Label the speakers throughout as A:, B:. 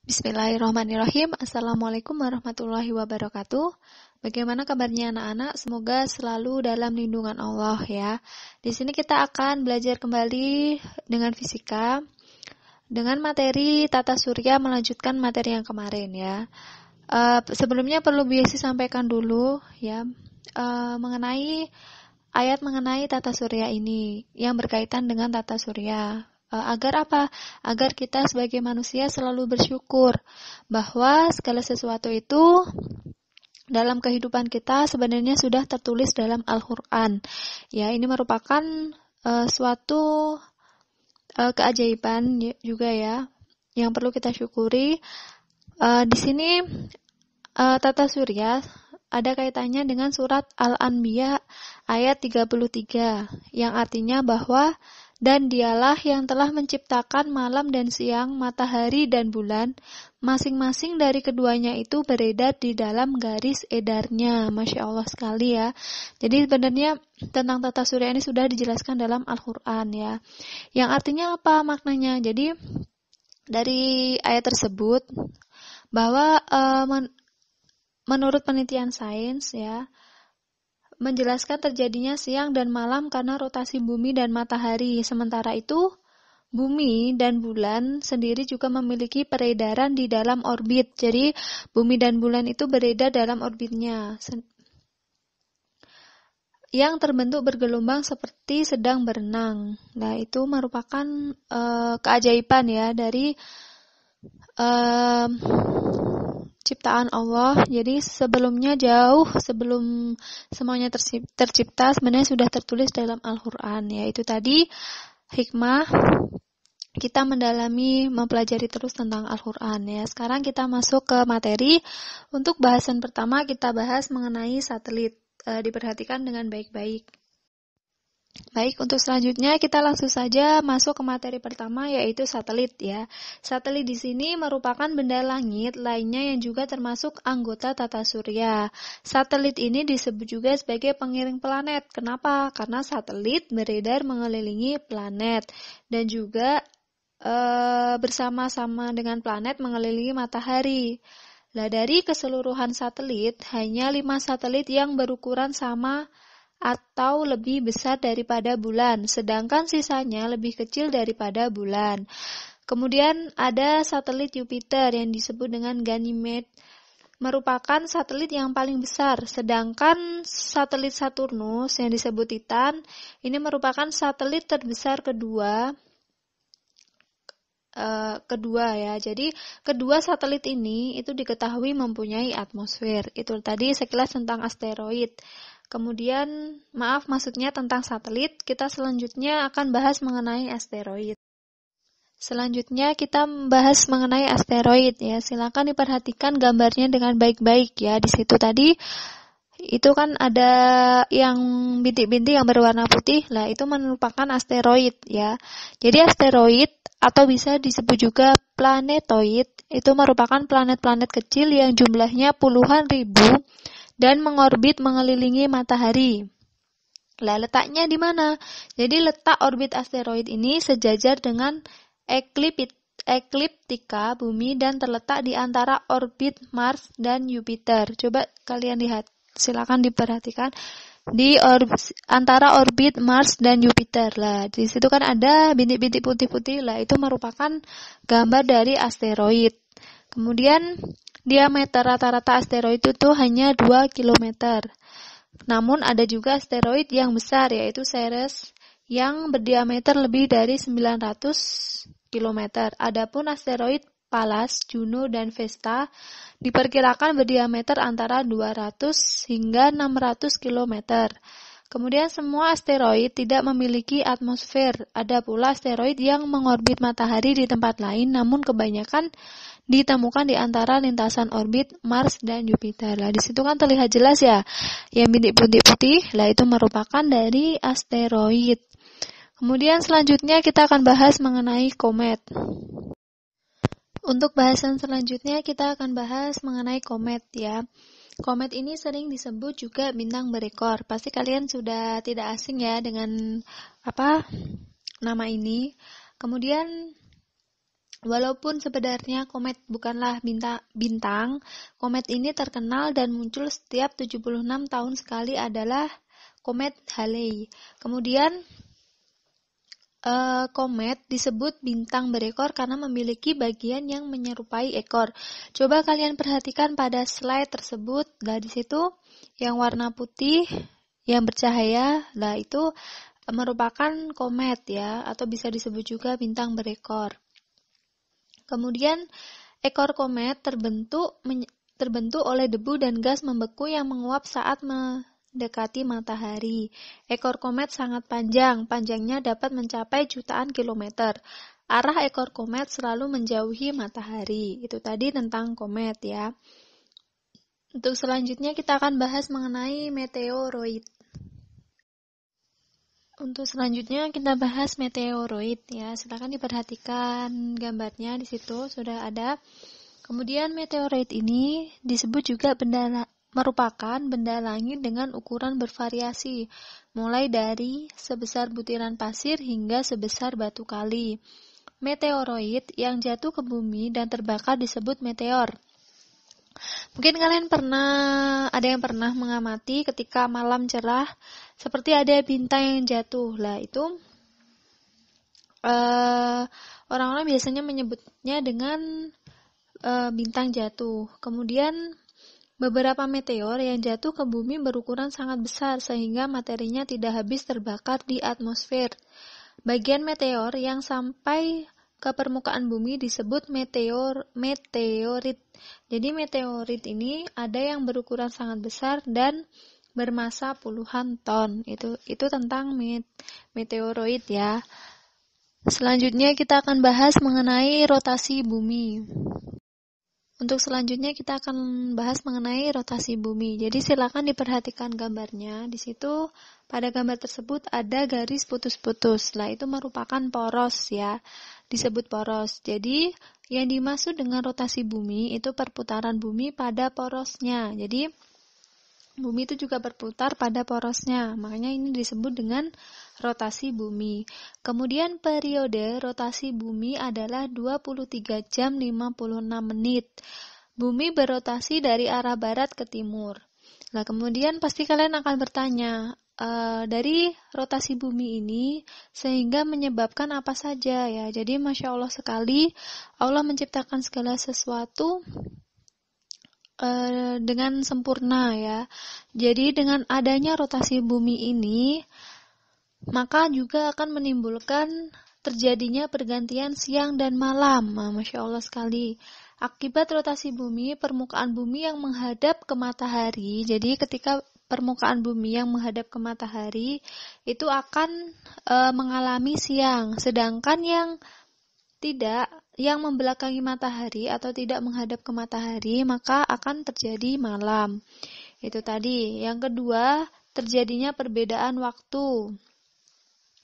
A: Bismillahirrahmanirrahim. Assalamualaikum warahmatullahi wabarakatuh. Bagaimana kabarnya anak-anak? Semoga selalu dalam lindungan Allah ya. Di sini kita akan belajar kembali dengan fisika dengan materi tata surya, melanjutkan materi yang kemarin ya. Sebelumnya perlu biasa sampaikan dulu ya mengenai ayat mengenai tata surya ini yang berkaitan dengan tata surya. Agar apa? Agar kita sebagai manusia selalu bersyukur bahwa segala sesuatu itu dalam kehidupan kita sebenarnya sudah tertulis dalam Al-Quran. Ya, ini merupakan suatu keajaiban juga ya, yang perlu kita syukuri. Di sini tata surya ada kaitannya dengan surat Al-Anbiya ayat 33 yang artinya bahwa dan dialah yang telah menciptakan malam dan siang, matahari dan bulan, masing-masing dari keduanya itu beredar di dalam garis edarnya. Masya Allah sekali ya. Jadi sebenarnya tentang tata surya ini sudah dijelaskan dalam Al-Quran ya. Yang artinya apa maknanya? Jadi dari ayat tersebut bahwa menurut penelitian sains ya, menjelaskan terjadinya siang dan malam karena rotasi bumi dan matahari. Sementara itu, bumi dan bulan sendiri juga memiliki peredaran di dalam orbit. Jadi, bumi dan bulan itu beredar dalam orbitnya, yang terbentuk bergelombang seperti sedang berenang. Nah, itu merupakan keajaiban ya dari ciptaan Allah. Jadi sebelumnya, jauh sebelum semuanya tercipta, sebenarnya sudah tertulis dalam Al-Quran. Yaitu tadi hikmah kita mempelajari terus tentang Al-Quran ya. Sekarang kita masuk ke materi. Untuk bahasan pertama kita bahas mengenai satelit. Diperhatikan dengan baik-baik. Baik, untuk selanjutnya kita langsung saja masuk ke materi pertama, yaitu satelit ya. Satelit di sini merupakan benda langit lainnya yang juga termasuk anggota tata surya. Satelit ini disebut juga sebagai pengiring planet. Kenapa? Karena satelit beredar mengelilingi planet dan juga bersama-sama dengan planet mengelilingi matahari. Nah, dari keseluruhan satelit, hanya 5 satelit yang berukuran sama atau lebih besar daripada bulan, sedangkan sisanya lebih kecil daripada bulan. Kemudian ada satelit Jupiter yang disebut dengan Ganymede, merupakan satelit yang paling besar, sedangkan satelit Saturnus yang disebut Titan, ini merupakan satelit terbesar kedua ya. Jadi kedua satelit ini itu diketahui mempunyai atmosfer. Itu tadi sekilas tentang asteroid. Kemudian, maksudnya tentang satelit, kita selanjutnya akan bahas mengenai asteroid. Selanjutnya kita membahas mengenai asteroid ya. Silakan diperhatikan gambarnya dengan baik-baik ya. Di situ tadi itu kan ada yang bintik-bintik yang berwarna putih, lah itu merupakan asteroid ya. Jadi asteroid atau bisa disebut juga planetoid itu merupakan planet-planet kecil yang jumlahnya puluhan ribu dan mengorbit mengelilingi matahari. Lah letaknya di mana? Jadi letak orbit asteroid ini sejajar dengan ekliptika bumi dan terletak di antara orbit Mars dan Jupiter. Coba kalian lihat, silakan diperhatikan di antara orbit Mars dan Jupiter. Lah di situ kan ada bintik-bintik putih-putih. Lah itu merupakan gambar dari asteroid. Kemudian diameter rata-rata asteroid itu hanya 2 km. Namun ada juga asteroid yang besar yaitu Ceres yang berdiameter lebih dari 900 km. Adapun asteroid Pallas, Juno, dan Vesta diperkirakan berdiameter antara 200 hingga 600 km. Kemudian semua asteroid tidak memiliki atmosfer. Ada pula asteroid yang mengorbit matahari di tempat lain, namun kebanyakan ditemukan di antara lintasan orbit Mars dan Jupiter. Lah di situ kan terlihat jelas ya, yang bintik putih, lah itu merupakan dari asteroid. Kemudian selanjutnya kita akan bahas mengenai komet. Untuk bahasan selanjutnya kita akan bahas mengenai komet ya. Komet ini sering disebut juga bintang berekor. Pasti kalian sudah tidak asing ya dengan nama ini. Kemudian Walaupun sebenarnya komet bukanlah bintang, komet ini terkenal dan muncul setiap 76 tahun sekali adalah komet Halley. Kemudian komet disebut bintang berekor karena memiliki bagian yang menyerupai ekor. Coba kalian perhatikan pada slide tersebut. Nah, di situ yang warna putih yang bercahaya, nah itu merupakan komet ya, atau bisa disebut juga bintang berekor. Kemudian ekor komet terbentuk oleh debu dan gas membeku yang menguap saat mendekati matahari. Ekor komet sangat panjang, panjangnya dapat mencapai jutaan kilometer. Arah ekor komet selalu menjauhi matahari. Itu tadi tentang komet ya. Untuk selanjutnya kita akan bahas mengenai meteoroid. Untuk selanjutnya kita bahas meteoroid ya. Silakan diperhatikan gambarnya di situ sudah ada. Kemudian meteoroid ini disebut juga merupakan benda langit dengan ukuran bervariasi, mulai dari sebesar butiran pasir hingga sebesar batu kali. Meteoroid yang jatuh ke bumi dan terbakar disebut meteor. Mungkin kalian ada yang pernah mengamati ketika malam cerah, seperti ada bintang yang jatuh. Lah itu orang-orang biasanya menyebutnya dengan bintang jatuh. Kemudian beberapa meteor yang jatuh ke bumi berukuran sangat besar sehingga materinya tidak habis terbakar di atmosfer. Bagian meteor yang sampai ke permukaan bumi disebut meteorit. Jadi meteorit ini ada yang berukuran sangat besar dan bermassa puluhan ton. Itu tentang meteoroid ya. Selanjutnya kita akan bahas mengenai rotasi bumi. Untuk selanjutnya kita akan bahas mengenai rotasi bumi. Jadi silakan diperhatikan gambarnya. Di situ pada gambar tersebut ada garis putus-putus. Lah itu merupakan poros ya. Disebut poros. Jadi yang dimaksud dengan rotasi bumi itu perputaran bumi pada porosnya. Jadi bumi itu juga berputar pada porosnya. Makanya ini disebut dengan rotasi bumi. Kemudian periode rotasi bumi adalah 23 jam 56 menit. Bumi berotasi dari arah barat ke timur. Nah, kemudian pasti kalian akan bertanya, dari rotasi bumi ini sehingga menyebabkan apa saja ya. Jadi Masya Allah sekali, Allah menciptakan segala sesuatu dengan sempurna ya. Jadi dengan adanya rotasi bumi ini, maka juga akan menimbulkan terjadinya pergantian siang dan malam. Nah, Masya Allah sekali. Akibat rotasi bumi, permukaan bumi yang menghadap ke matahari, jadi ketika permukaan bumi yang menghadap ke matahari, itu akan mengalami siang. Sedangkan yang membelakangi matahari atau tidak menghadap ke matahari, maka akan terjadi malam. Itu tadi. Yang kedua, terjadinya perbedaan waktu.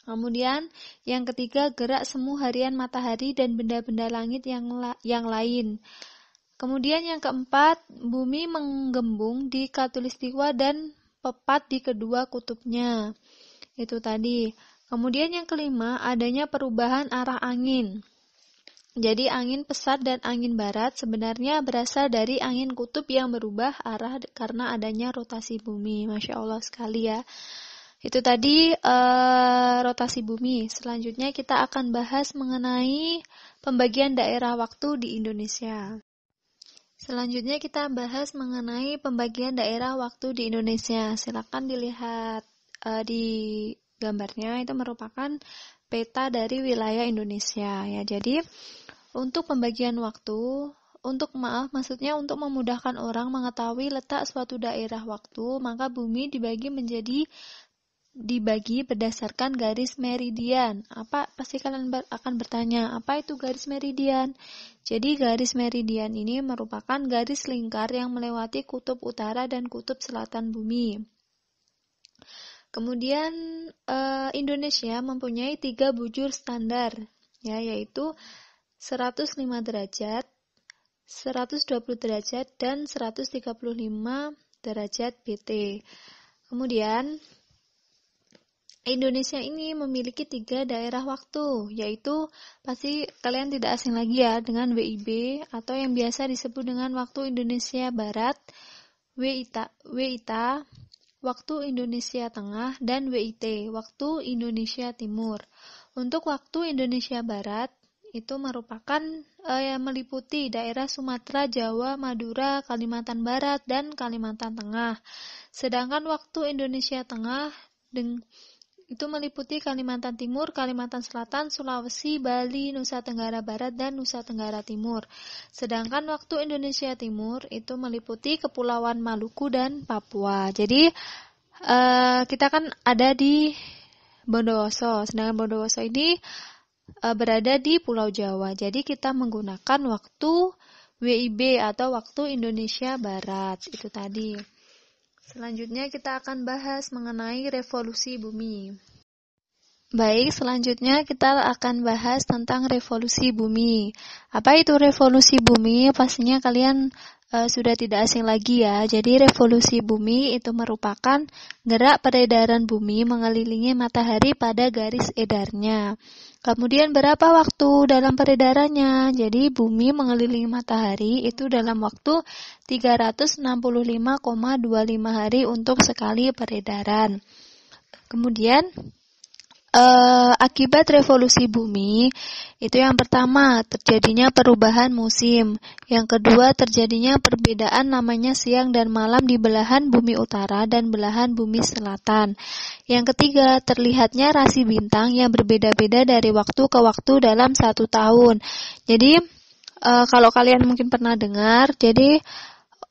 A: Kemudian, yang ketiga, gerak semu harian matahari dan benda-benda langit yang lain. Kemudian yang keempat, bumi menggembung di khatulistiwa dan pepat di kedua kutubnya. Itu tadi. Kemudian yang kelima, adanya perubahan arah angin. Jadi angin pesat dan angin barat sebenarnya berasal dari angin kutub yang berubah arah karena adanya rotasi bumi. Masya Allah sekali ya. Itu tadi rotasi bumi. Selanjutnya kita akan bahas mengenai pembagian daerah waktu di Indonesia. Selanjutnya kita bahas mengenai pembagian daerah waktu di Indonesia. Silakan dilihat di gambarnya, itu merupakan peta dari wilayah Indonesia ya. Jadi untuk pembagian waktu, maksudnya untuk memudahkan orang mengetahui letak suatu daerah waktu, maka bumi dibagi berdasarkan garis meridian. Pasti kalian akan bertanya, apa itu garis meridian? Jadi garis meridian ini merupakan garis lingkar yang melewati kutub utara dan kutub selatan bumi. Kemudian Indonesia mempunyai 3 bujur standar, ya, yaitu 105 derajat, 120 derajat, dan 135 derajat BT. Kemudian Indonesia ini memiliki 3 daerah waktu, yaitu pasti kalian tidak asing lagi ya dengan WIB atau yang biasa disebut dengan waktu Indonesia Barat, WITA, waktu Indonesia Tengah, dan WIT, waktu Indonesia Timur. Untuk waktu Indonesia Barat, itu merupakan yang meliputi daerah Sumatera, Jawa, Madura, Kalimantan Barat, dan Kalimantan Tengah. Sedangkan waktu Indonesia Tengah itu meliputi Kalimantan Timur, Kalimantan Selatan, Sulawesi, Bali, Nusa Tenggara Barat, dan Nusa Tenggara Timur. Sedangkan waktu Indonesia Timur itu meliputi Kepulauan Maluku dan Papua. Jadi kita kan ada di Bondowoso, sedangkan Bondowoso ini berada di Pulau Jawa. Jadi kita menggunakan waktu WIB atau waktu Indonesia Barat. Itu tadi. Selanjutnya kita akan bahas mengenai revolusi bumi. Baik, selanjutnya kita akan bahas tentang revolusi bumi. Apa itu revolusi bumi? Pastinya kalian sudah tidak asing lagi ya. Jadi revolusi bumi itu merupakan gerak peredaran bumi mengelilingi matahari pada garis edarnya. Kemudian berapa waktu dalam peredarannya? Jadi bumi mengelilingi matahari itu dalam waktu 365,25 hari untuk sekali peredaran. Kemudian akibat revolusi bumi itu yang pertama terjadinya perubahan musim, yang kedua terjadinya perbedaan namanya siang dan malam di belahan bumi utara dan belahan bumi selatan, yang ketiga terlihatnya rasi bintang yang berbeda-beda dari waktu ke waktu dalam 1 tahun. Jadi kalau kalian mungkin pernah dengar, jadi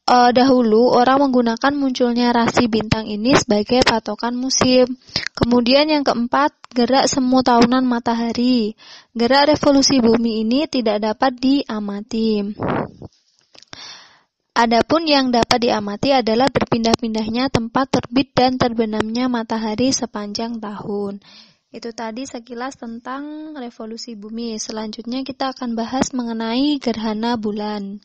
A: dahulu orang menggunakan munculnya rasi bintang ini sebagai patokan musim. Kemudian yang keempat, gerak semu tahunan matahari. Gerak revolusi bumi ini tidak dapat diamati. Adapun yang dapat diamati adalah berpindah-pindahnya tempat terbit dan terbenamnya matahari sepanjang tahun. Itu tadi sekilas tentang revolusi bumi. Selanjutnya kita akan bahas mengenai gerhana bulan.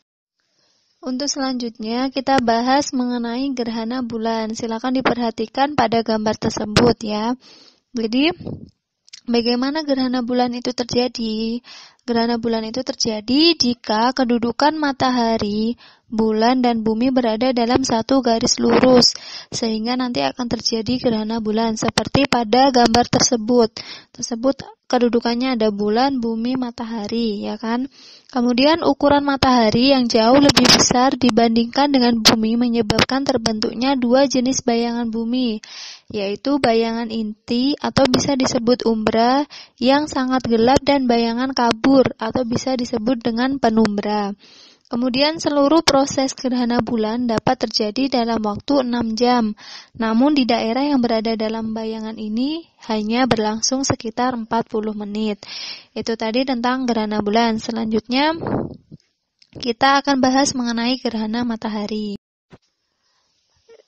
A: Untuk selanjutnya kita bahas mengenai gerhana bulan. Silakan diperhatikan pada gambar tersebut ya. Jadi bagaimana gerhana bulan itu terjadi? Gerhana bulan itu terjadi jika kedudukan matahari, bulan, dan bumi berada dalam satu garis lurus, sehingga nanti akan terjadi gerhana bulan. Seperti pada gambar tersebut kedudukannya ada bulan, bumi, matahari, ya kan? Kemudian ukuran matahari yang jauh lebih besar dibandingkan dengan bumi menyebabkan terbentuknya 2 jenis bayangan bumi, yaitu bayangan inti atau bisa disebut umbra yang sangat gelap dan bayangan kabur atau bisa disebut dengan penumbra. Kemudian seluruh proses gerhana bulan dapat terjadi dalam waktu 6 jam. Namun di daerah yang berada dalam bayangan ini hanya berlangsung sekitar 40 menit. Itu tadi tentang gerhana bulan. Selanjutnya kita akan bahas mengenai gerhana matahari.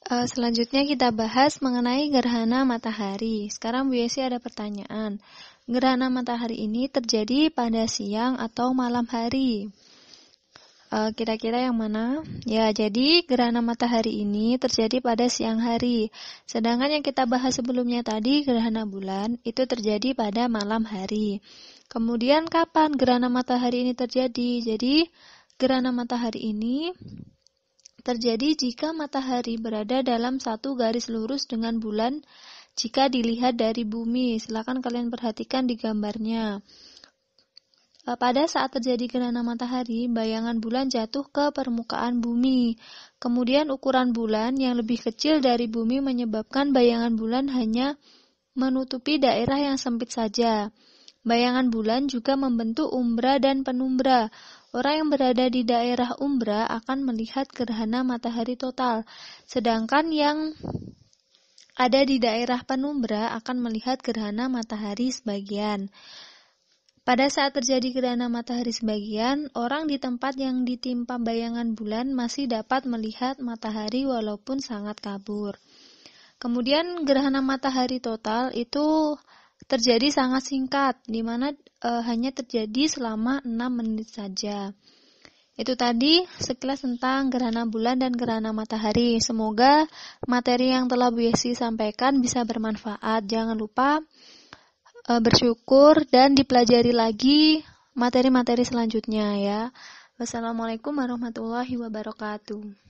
A: Selanjutnya kita bahas mengenai gerhana matahari. Sekarang Bu Yesi ada pertanyaan. Gerhana matahari ini terjadi pada siang atau malam hari? Kira-kira yang mana? Ya, jadi gerhana matahari ini terjadi pada siang hari. Sedangkan yang kita bahas sebelumnya tadi, gerhana bulan, itu terjadi pada malam hari. Kemudian kapan gerhana matahari ini terjadi? Jadi, gerhana matahari ini terjadi jika matahari berada dalam satu garis lurus dengan bulan jika dilihat dari bumi. Silakan kalian perhatikan di gambarnya. Pada saat terjadi gerhana matahari, bayangan bulan jatuh ke permukaan bumi. Kemudian ukuran bulan yang lebih kecil dari bumi menyebabkan bayangan bulan hanya menutupi daerah yang sempit saja. Bayangan bulan juga membentuk umbra dan penumbra. Orang yang berada di daerah umbra akan melihat gerhana matahari total, sedangkan yang ada di daerah penumbra akan melihat gerhana matahari sebagian. Pada saat terjadi gerhana matahari sebagian, orang di tempat yang ditimpa bayangan bulan masih dapat melihat matahari walaupun sangat kabur. Kemudian gerhana matahari total itu terjadi sangat singkat, di mana hanya terjadi selama 6 menit saja. Itu tadi sekilas tentang gerhana bulan dan gerhana matahari. Semoga materi yang telah Bu Yesi sampaikan bisa bermanfaat. Jangan lupa bersyukur dan dipelajari lagi materi-materi selanjutnya ya. Wassalamualaikum warahmatullahi wabarakatuh.